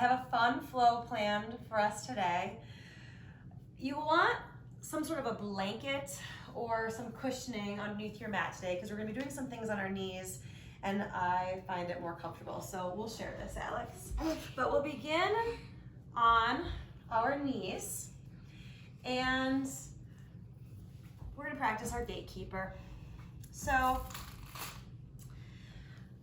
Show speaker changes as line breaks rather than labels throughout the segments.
have a fun flow planned for us today. You want some sort of a blanket or some cushioning underneath your mat today because we're gonna be doing some things on our knees and I find it more comfortable. So we'll share this, Alex. But we'll begin on our knees and we're gonna practice our gatekeeper. So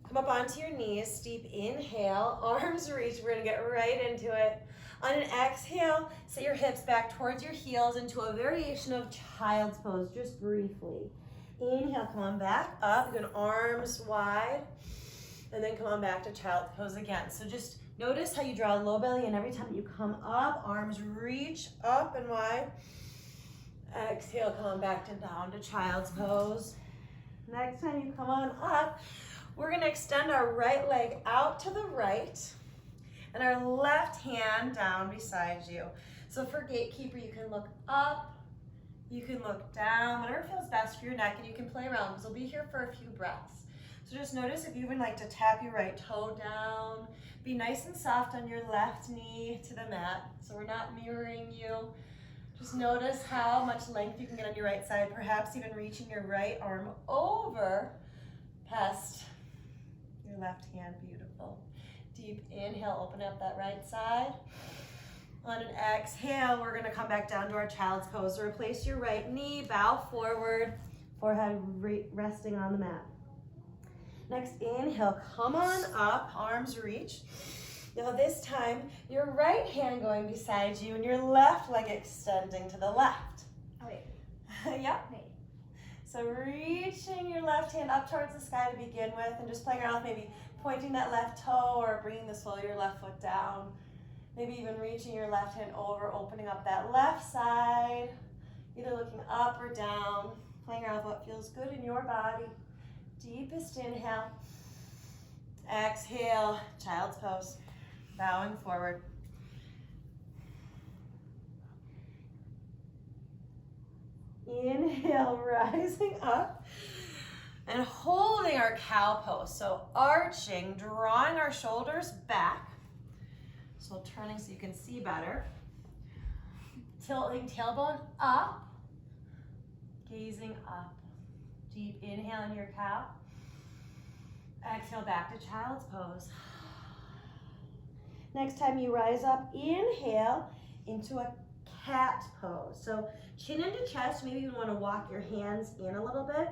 come up onto your knees, deep inhale, arms reach, we're gonna get right into it. On an exhale, set your hips back towards your heels into a variation of child's pose, just briefly. Inhale, come on back up, you're going arms wide, and then come on back to child's pose again. So just notice how you draw a low belly, and every time you come up, arms reach up and wide. Exhale, come on back to down to child's pose. Next time you come on up, we're gonna extend our right leg out to the right, and our left hand down beside you. So for gatekeeper, you can look up, you can look down, whatever feels best for your neck, and you can play around because we'll be here for a few breaths. So just notice if you would like to tap your right toe down, be nice and soft on your left knee to the mat, so we're not mirroring you. Just notice how much length you can get on your right side, perhaps even reaching your right arm over past your left hand. Beautiful. Deep inhale, open up that right side. On an exhale, we're gonna come back down to our child's pose. So replace your right knee, bow forward, forehead resting on the mat. Next, inhale, come on up, arms reach. Now this time, your right hand going beside you and your left leg extending to the left.
Oh, wait.
Yep.
Wait.
So reaching your left hand up towards the sky to begin with and just playing around with maybe pointing that left toe or bringing the sole of your left foot down. Maybe even reaching your left hand over, opening up that left side, either looking up or down, playing around with what feels good in your body. Deepest inhale. Exhale, child's pose, bowing forward. Inhale, rising up and holding our cow pose. So arching, drawing our shoulders back. So turning so you can see better. Tilting tailbone up, gazing up. Deep inhale in your cow. Exhale back to child's pose. Next time you rise up, inhale into a cat pose. So chin into chest, maybe you want to walk your hands in a little bit,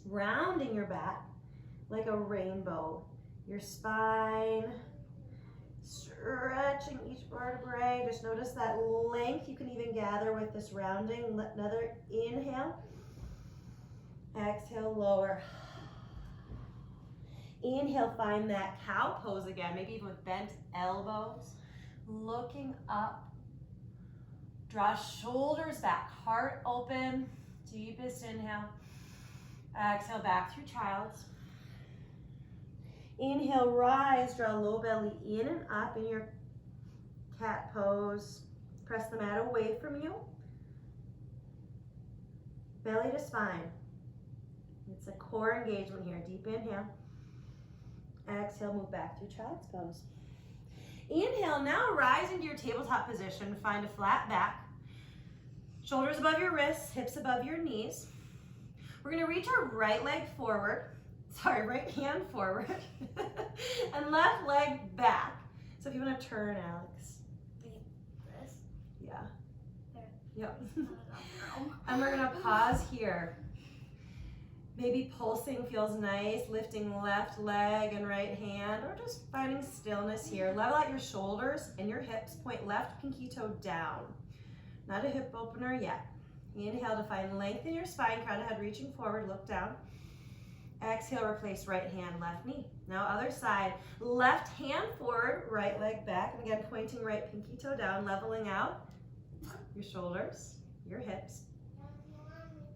rounding your back like a rainbow. Your spine, stretching each vertebrae. Just notice that length you can even gather with this rounding. Another inhale. Exhale, lower. Inhale, find that cow pose again, maybe even with bent elbows. Looking up. Draw shoulders back, heart open. Deepest inhale. Exhale, back through child's. Inhale, rise, draw low belly in and up in your cat pose. Press the mat away from you. Belly to spine. It's a core engagement here. Deep inhale. Exhale, move back through child's pose. Inhale, now rise into your tabletop position. Find a flat back. Shoulders above your wrists, hips above your knees. We're gonna reach our right leg forward. Right hand forward. And left leg back. So if you wanna turn, Alex.
This?
Yeah.
There.
Yep. And we're gonna pause here. Maybe pulsing feels nice, lifting left leg and right hand, or just finding stillness here. Level out your shoulders and your hips, point left pinky toe down. Not a hip opener yet. Inhale to find length in your spine, crown of head reaching forward, look down. Exhale, replace right hand, left knee. Now other side, left hand forward, right leg back, and again pointing right pinky toe down, leveling out your shoulders, your hips.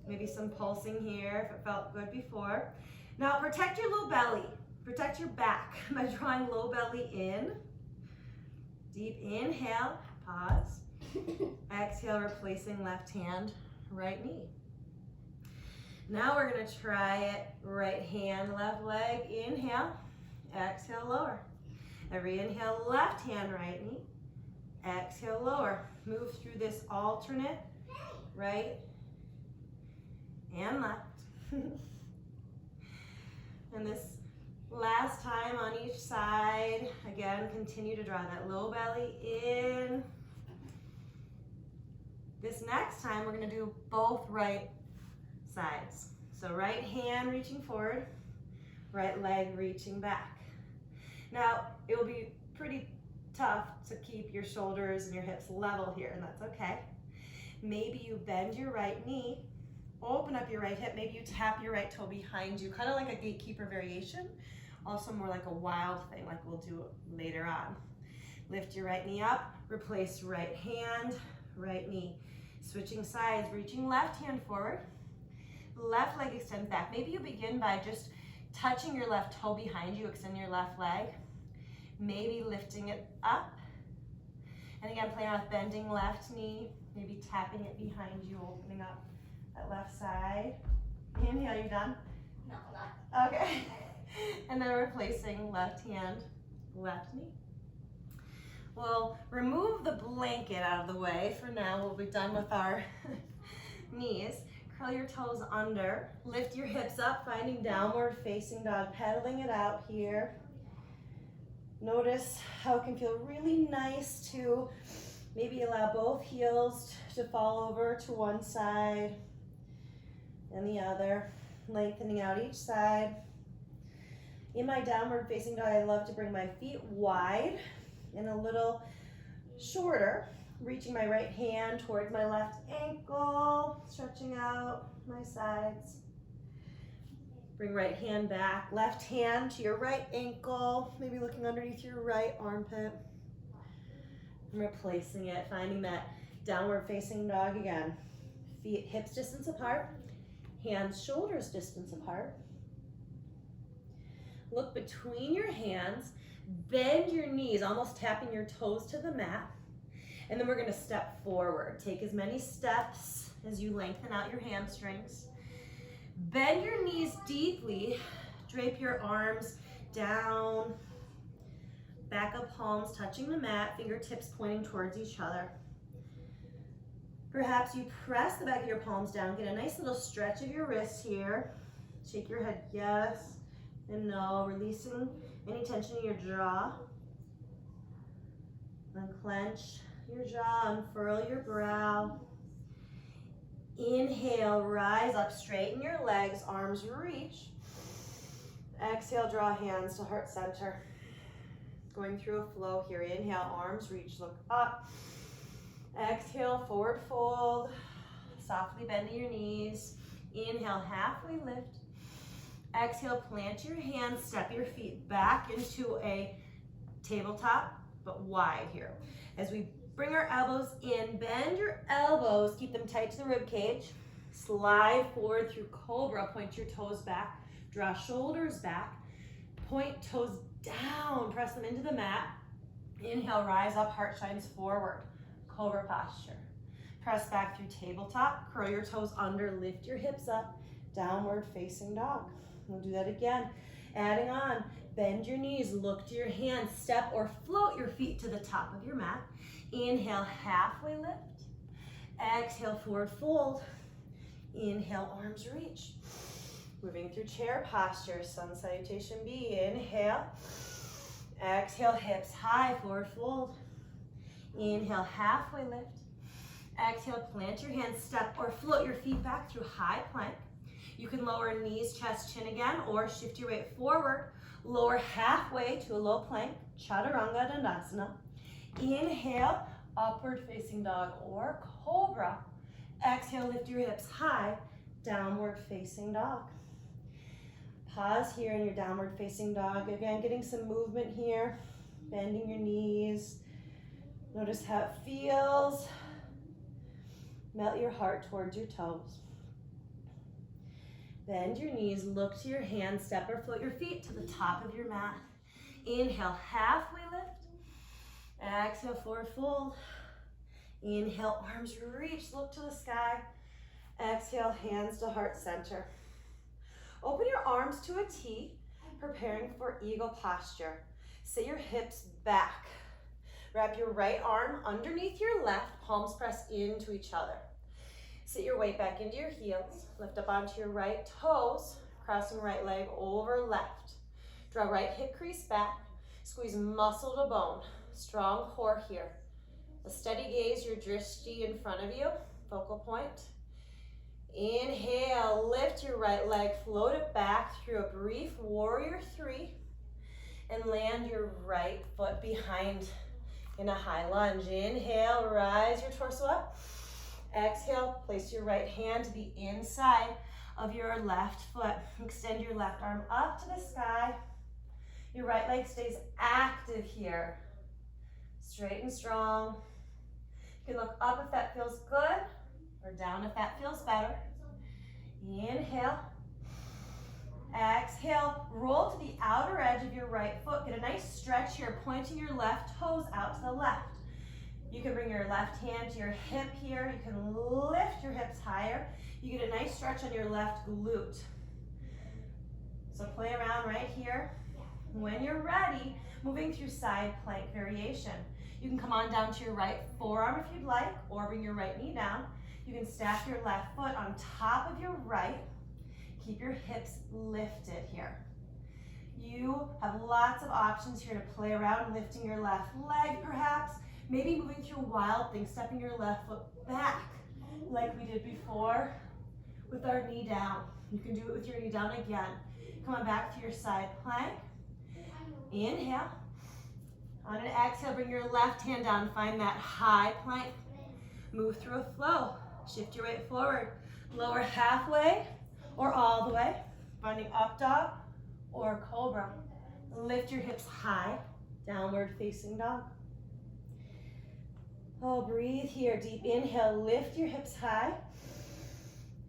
Maybe some pulsing here if it felt good before. Now protect your low belly, protect your back by drawing low belly in. Deep inhale, pause. Exhale, replacing left hand, right knee. Now we're gonna try it, right hand, left leg, inhale, exhale, lower. Every inhale, left hand, right knee. Exhale, lower. Move through this alternate, right and left. And this last time on each side, again, continue to draw that low belly in. This next time, we're gonna do both right sides. So right hand reaching forward, right leg reaching back. Now, it will be pretty tough to keep your shoulders and your hips level here, and that's okay. Maybe you bend your right knee, open up your right hip, maybe you tap your right toe behind you, kind of like a gatekeeper variation, also more like a wild thing like we'll do later on. Lift your right knee up, replace right hand, right knee. Switching sides, reaching left hand forward, left leg extends back. Maybe you begin by just touching your left toe behind you, extend your left leg, maybe lifting it up. And again, play around with bending left knee, maybe tapping it behind you, opening up that left side. Inhale, you done?
No, not.
Okay. And then replacing left hand, left knee. We'll remove the blanket out of the way for now. We'll be done with our knees. Curl your toes under, lift your hips up, finding downward facing dog, pedaling it out here. Notice how it can feel really nice to maybe allow both heels to fall over to one side and the other, lengthening out each side. In my downward facing dog, I love to bring my feet wide and a little shorter, reaching my right hand towards my left ankle, stretching out my sides. Bring right hand back, left hand to your right ankle, maybe looking underneath your right armpit. And replacing it, finding that downward facing dog again. Feet hips distance apart, hands shoulders distance apart. Look between your hands, bend your knees, almost tapping your toes to the mat. And then we're gonna step forward. Take as many steps as you lengthen out your hamstrings. Bend your knees deeply, drape your arms down, back up palms touching the mat, fingertips pointing towards each other. Perhaps you press the back of your palms down, get a nice little stretch of your wrists here. Shake your head yes and no, releasing any tension in your jaw. Then clench your jaw, unfurl your brow. Inhale, rise up, straighten your legs, arms reach. Exhale, draw hands to heart center. Going through a flow here. Inhale, arms reach, look up. Exhale, forward fold. Softly bending your knees. Inhale, halfway lift. Exhale, plant your hands, step your feet back into a tabletop, but wide here. As we bring our elbows in, bend your elbows, keep them tight to the rib cage. Slide forward through cobra, point your toes back, draw shoulders back, point toes down, press them into the mat. Inhale, rise up, heart shines forward, cobra posture. Press back through tabletop, curl your toes under, lift your hips up, downward facing dog. We'll do that again. Adding on, bend your knees, look to your hands, step or float your feet to the top of your mat. Inhale, halfway lift. Exhale, forward fold. Inhale, arms reach. Moving through chair posture, sun salutation B. Inhale. Exhale, hips high, forward fold. Inhale, halfway lift. Exhale, plant your hands, step or float your feet back through high plank. You can lower knees, chest, chin again, or shift your weight forward. Lower halfway to a low plank, Chaturanga Dandasana. Inhale, upward facing dog or cobra. Exhale, lift your hips high, downward facing dog. Pause here in your downward facing dog. Again, getting some movement here, bending your knees. Notice how it feels. Melt your heart towards your toes. Bend your knees, look to your hands, step or float your feet to the top of your mat. Inhale, halfway lift. Exhale, forward fold. Inhale, arms reach, look to the sky. Exhale, hands to heart center. Open your arms to a T, preparing for eagle posture. Sit your hips back. Wrap your right arm underneath your left, palms press into each other. Sit your weight back into your heels. Lift up onto your right toes, crossing right leg over left. Draw right hip crease back. Squeeze muscle to bone. Strong core here. A steady gaze, your drishti in front of you, focal point. Inhale, lift your right leg, float it back through a brief warrior three, and land your right foot behind in a high lunge. Inhale, rise your torso up. Exhale, place your right hand to the inside of your left foot. Extend your left arm up to the sky. Your right leg stays active here. Straight and strong. You can look up if that feels good, or down if that feels better. Inhale. Exhale, roll to the outer edge of your right foot. Get a nice stretch here, pointing your left toes out to the left. You can bring your left hand to your hip here. You can lift your hips higher. You get a nice stretch on your left glute. So play around right here. When you're ready, moving through side plank variation. You can come on down to your right forearm if you'd like, or bring your right knee down. You can stack your left foot on top of your right. Keep your hips lifted here. You have lots of options here to play around, lifting your left leg perhaps, maybe moving through wild things, stepping your left foot back like we did before with our knee down. You can do it with your knee down again. Come on back to your side plank. Inhale. On an exhale, bring your left hand down, find that high plank. Move through a flow. Shift your weight forward. Lower halfway or all the way. Finding up dog or cobra. Lift your hips high. Downward facing dog. Oh, breathe here. Deep inhale. Lift your hips high.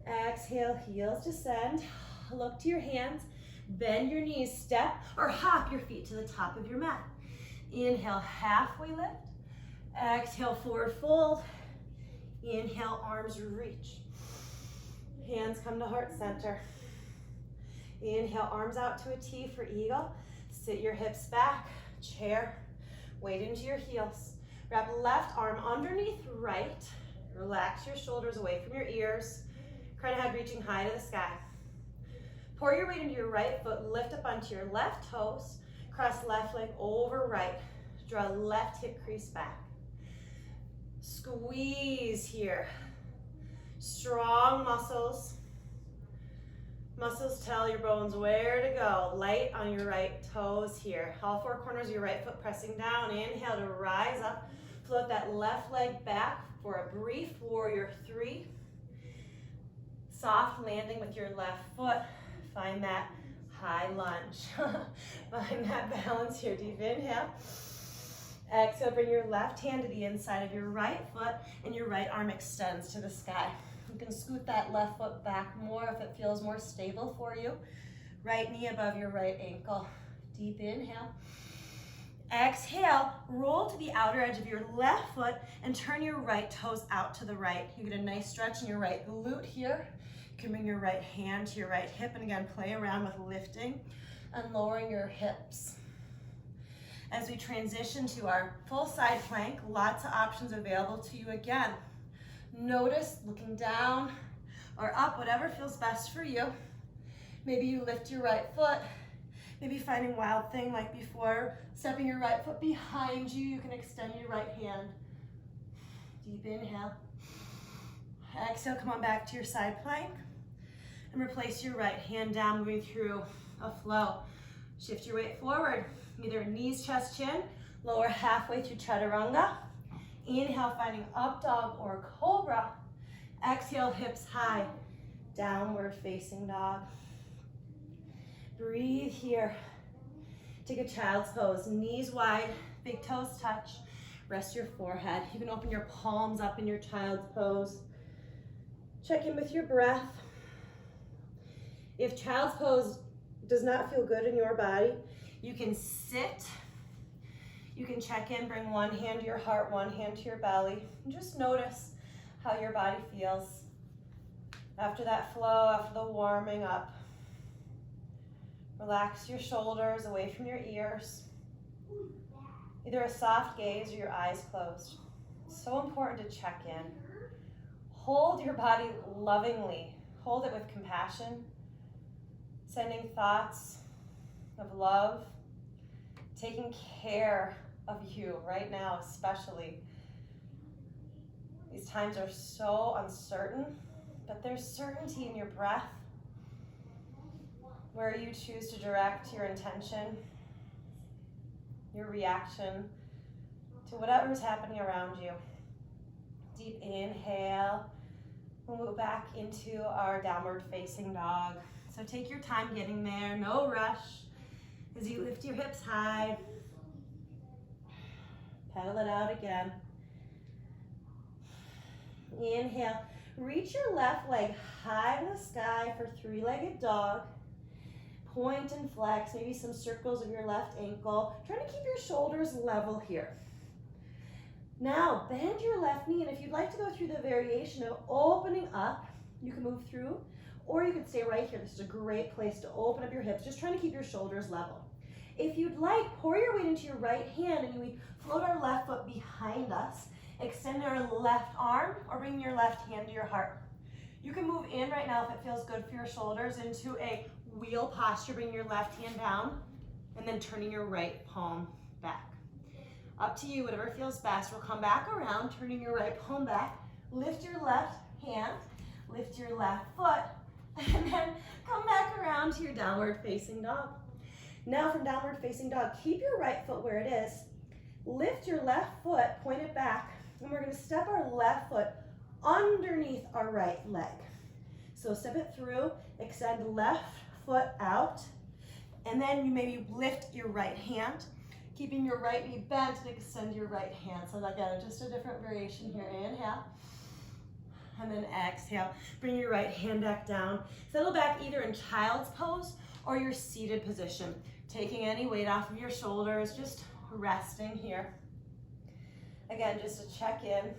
Exhale, heels descend. Look to your hands. Bend your knees. Step or hop your feet to the top of your mat. Inhale, halfway lift. Exhale, forward fold. Inhale, arms reach. Hands come to heart center. Inhale, arms out to a T for eagle. Sit your hips back, chair, weight into your heels. Wrap left arm underneath right. Relax your shoulders away from your ears. Crown of head reaching high to the sky. Pour your weight into your right foot, lift up onto your left toes. Cross left leg over right. Draw left hip crease back. Squeeze here. Strong muscles. Muscles tell your bones where to go. Light on your right toes here. All four corners of your right foot pressing down. Inhale to rise up. Float that left leg back for a brief warrior three. Soft landing with your left foot. Find that high lunge. Find that balance here. Deep inhale. Exhale, bring your left hand to the inside of your right foot and your right arm extends to the sky. You can scoot that left foot back more if it feels more stable for you. Right knee above your right ankle. Deep inhale. Exhale, roll to the outer edge of your left foot and turn your right toes out to the right. You get a nice stretch in your right glute here. You can bring your right hand to your right hip and again play around with lifting and lowering your hips. As we transition to our full side plank, lots of options available to you again. Notice looking down or up, whatever feels best for you. Maybe you lift your right foot, maybe finding wild thing like before, stepping your right foot behind you, you can extend your right hand. Deep inhale. Exhale, come on back to your side plank and replace your right hand down, moving through a flow. Shift your weight forward, either knees, chest, chin, lower halfway through chaturanga. Inhale, finding up dog or cobra. Exhale, hips high, downward facing dog. Breathe here. Take a child's pose, knees wide, big toes touch. Rest your forehead. You can open your palms up in your child's pose. Check in with your breath. If child's pose does not feel good in your body, you can sit. You can check in, bring one hand to your heart, one hand to your belly, and just notice how your body feels after that flow, after the warming up. Relax your shoulders away from your ears. Either a soft gaze or your eyes closed. So important to check in. Hold your body lovingly. Hold it with compassion. Sending thoughts of love. Taking care of you right now, especially. These times are so uncertain, but there's certainty in your breath, where you choose to direct your intention, your reaction to whatever's happening around you. Deep inhale. We'll move back into our downward facing dog. So take your time getting there, no rush. As you lift your hips high, pedal it out again. Inhale, reach your left leg high to the sky for three-legged dog. Point and flex, maybe some circles of your left ankle. Trying to keep your shoulders level here. Now, bend your left knee, and if you'd like to go through the variation of opening up, you can move through, or you can stay right here. This is a great place to open up your hips, just trying to keep your shoulders level. If you'd like, pour your weight into your right hand, and we float our left foot behind us. Extend our left arm, or bring your left hand to your heart. You can move in right now if it feels good for your shoulders into a wheel posture. Bring your left hand down, and then turning your right palm back. Up to you, whatever feels best. We'll come back around, turning your right palm back. Lift your left hand, lift your left foot, and then come back around to your downward facing dog. Now from downward facing dog, keep your right foot where it is. Lift your left foot, point it back, and we're gonna step our left foot underneath our right leg. So step it through, extend left foot out, and then you maybe lift your right hand, keeping your right knee bent, and extend your right hand. So again, just a different variation here. Inhale, and then exhale. Bring your right hand back down. Settle back either in child's pose or your seated position. Taking any weight off of your shoulders, just resting here. Again, just to check in,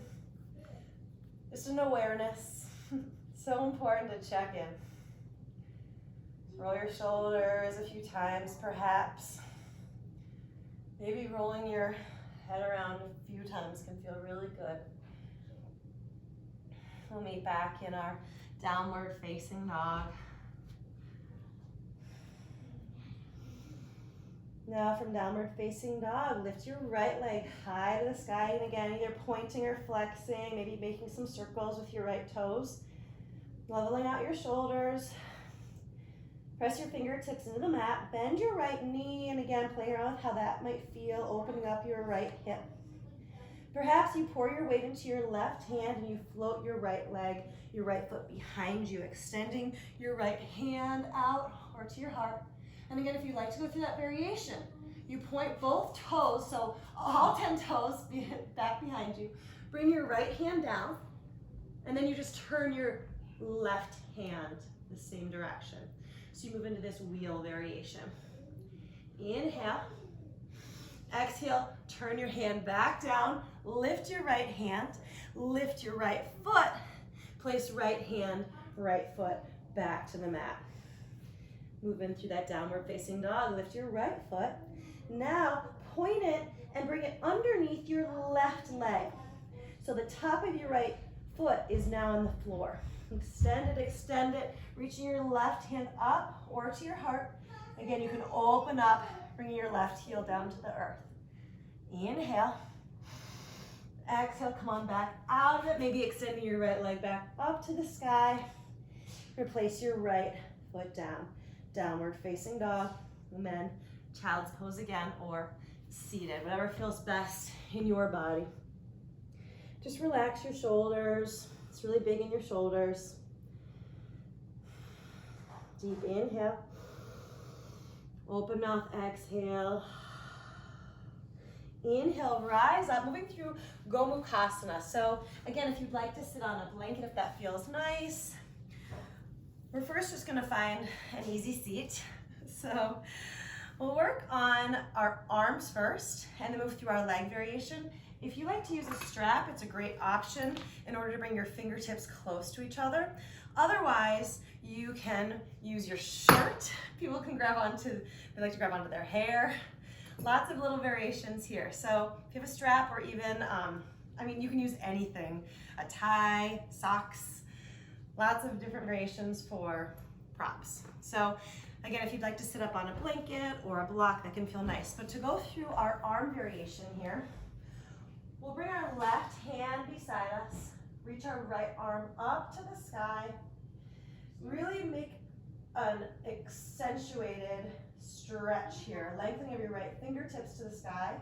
just an awareness. So important to check in. Roll your shoulders a few times, perhaps. Maybe rolling your head around a few times can feel really good. We'll meet back in our downward facing dog. Now from downward facing dog, lift your right leg high to the sky, and again, either pointing or flexing, maybe making some circles with your right toes. Leveling out your shoulders. Press your fingertips into the mat, bend your right knee, and again, play around with how that might feel, opening up your right hip. Perhaps you pour your weight into your left hand and you float your right leg, your right foot behind you, extending your right hand out or to your heart. And again, if you'd like to go through that variation, you point both toes, so all 10 toes back behind you. Bring your right hand down, and then you just turn your left hand the same direction. So you move into this wheel variation. Inhale. Exhale, turn your hand back down, lift your right hand, lift your right foot, place right hand, right foot back to the mat. Move in through that downward facing dog, lift your right foot. Now point it and bring it underneath your left leg. So the top of your right foot is now on the floor. Extend it, reaching your left hand up or to your heart. Again, you can open up, bringing your left heel down to the earth. Inhale. Exhale, come on back out of it. Maybe extending your right leg back up to the sky. Replace your right foot down. Downward facing dog, and then child's pose again, or seated, whatever feels best in your body. Just relax your shoulders. It's really big in your shoulders. Deep inhale. Open mouth, exhale. Inhale, rise up, moving through Gomukhasana. So again, if you'd like to sit on a blanket, if that feels nice. We're first just gonna find an easy seat. So we'll work on our arms first and then move through our leg variation. If you like to use a strap, it's a great option in order to bring your fingertips close to each other. Otherwise, you can use your shirt. People can they like to grab onto their hair. Lots of little variations here. So if you have a strap or even, you can use anything, a tie, socks, lots of different variations for props. So again, if you'd like to sit up on a blanket or a block, that can feel nice. But to go through our arm variation here, we'll bring our left hand beside us, reach our right arm up to the sky, really make an accentuated stretch here, lengthening of your right fingertips to the sky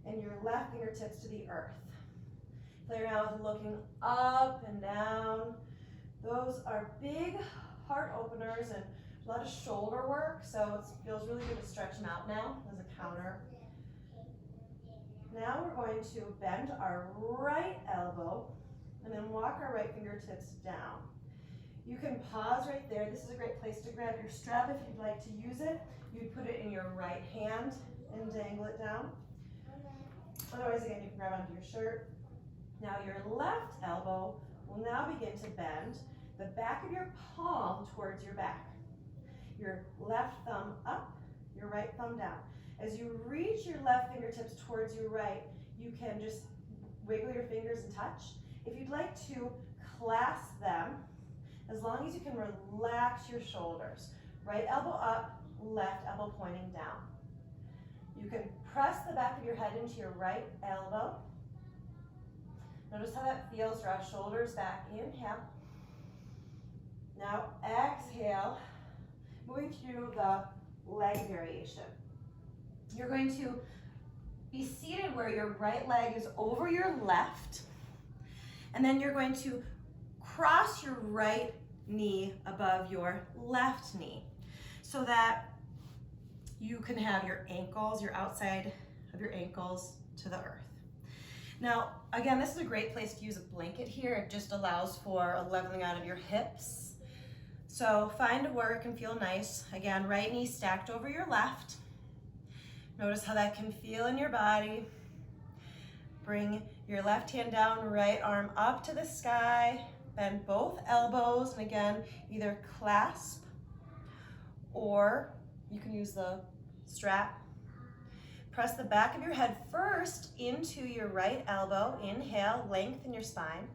and your left fingertips to the earth. Play around with looking up and down. Those are big heart openers and a lot of shoulder work, so it feels really good to stretch them out now as a counter. Now we're going to bend our right elbow and then walk our right fingertips down. You can pause right there. This is a great place to grab your strap if you'd like to use it. You'd put it in your right hand and dangle it down. Otherwise, again, you can grab onto your shirt. Now your left elbow will now begin to bend the back of your palm towards your back. Your left thumb up, your right thumb down. As you reach your left fingertips towards your right, you can just wiggle your fingers and touch. If you'd like to clasp them, as long as you can relax your shoulders. Right elbow up, left elbow pointing down. You can press the back of your head into your right elbow. Notice how that feels. Draw shoulders back. Inhale. Now exhale. Moving through the leg variation. You're going to be seated where your right leg is over your left. And then you're going to cross your right knee above your left knee so that you can have your ankles, your outside of your ankles to the earth. Now, again, this is a great place to use a blanket here. It just allows for a leveling out of your hips. So find where it can feel nice. Again, right knee stacked over your left. Notice how that can feel in your body. Bring your left hand down, right arm up to the sky. Bend both elbows, and again, either clasp or you can use the strap. Press the back of your head first into your right elbow. Inhale, lengthen your spine.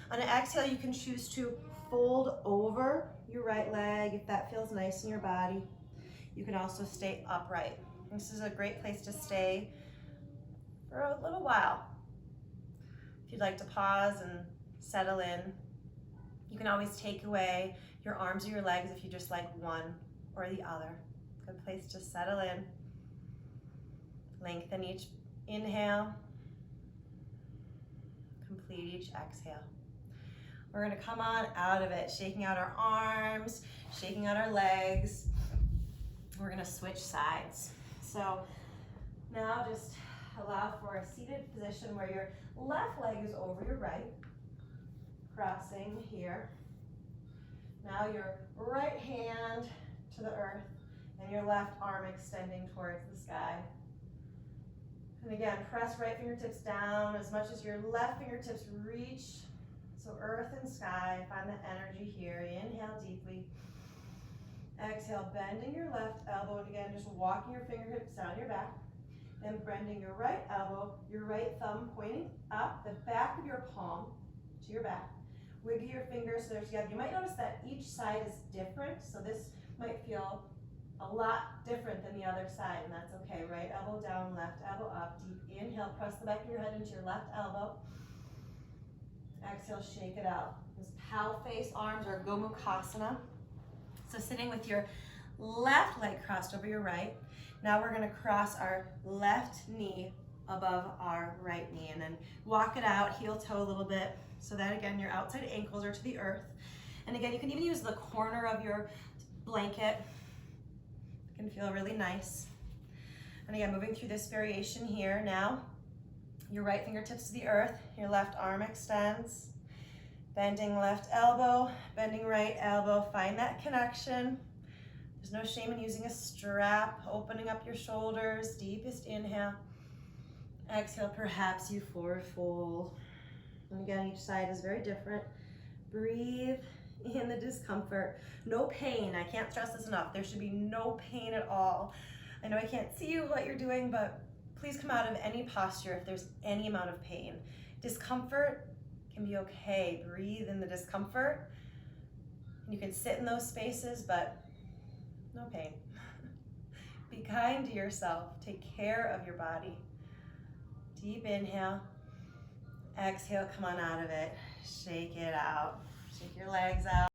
On an exhale, you can choose to fold over your right leg if that feels nice in your body. You can also stay upright. This is a great place to stay for a little while. If you'd like to pause and settle in, you can always take away your arms or your legs if you just like one or the other. Good place to settle in. Lengthen each inhale. Complete each exhale. We're gonna come on out of it, shaking out our arms, shaking out our legs. We're gonna switch sides. So now just allow for a seated position where your left leg is over your right, crossing here. Now your right hand to the earth and your left arm extending towards the sky. And again, press right fingertips down as much as your left fingertips reach. So earth and sky, find the energy here. Inhale deeply. Exhale, bending your left elbow, and again, just walking your fingertips down your back. Then bending your right elbow, your right thumb pointing up, the back of your palm to your back. Wiggle your fingers so they're together. You might notice that each side is different, so this might feel a lot different than the other side, and that's okay. Right elbow down, left elbow up. Deep inhale, press the back of your head into your left elbow. Exhale, shake it out. This cow face arms or Gomukhasana. So sitting with your left leg crossed over your right. Now we're gonna cross our left knee above our right knee and then walk it out, heel toe a little bit, so that again, your outside ankles are to the earth. And again, you can even use the corner of your blanket. It can feel really nice. And again, moving through this variation here now. Your right fingertips to the earth, your left arm extends. Bending left elbow, bending right elbow, find that connection. There's no shame in using a strap, opening up your shoulders, deepest inhale. Exhale, perhaps you forward fold. And again, each side is very different. Breathe in the discomfort. No pain, I can't stress this enough. There should be no pain at all. I know I can't see you what you're doing, but please come out of any posture if there's any amount of pain. Discomfort can be okay. Breathe in the discomfort. You can sit in those spaces, but no pain. Be kind to yourself. Take care of your body. Deep inhale. Exhale, come on out of it. Shake it out. Shake your legs out.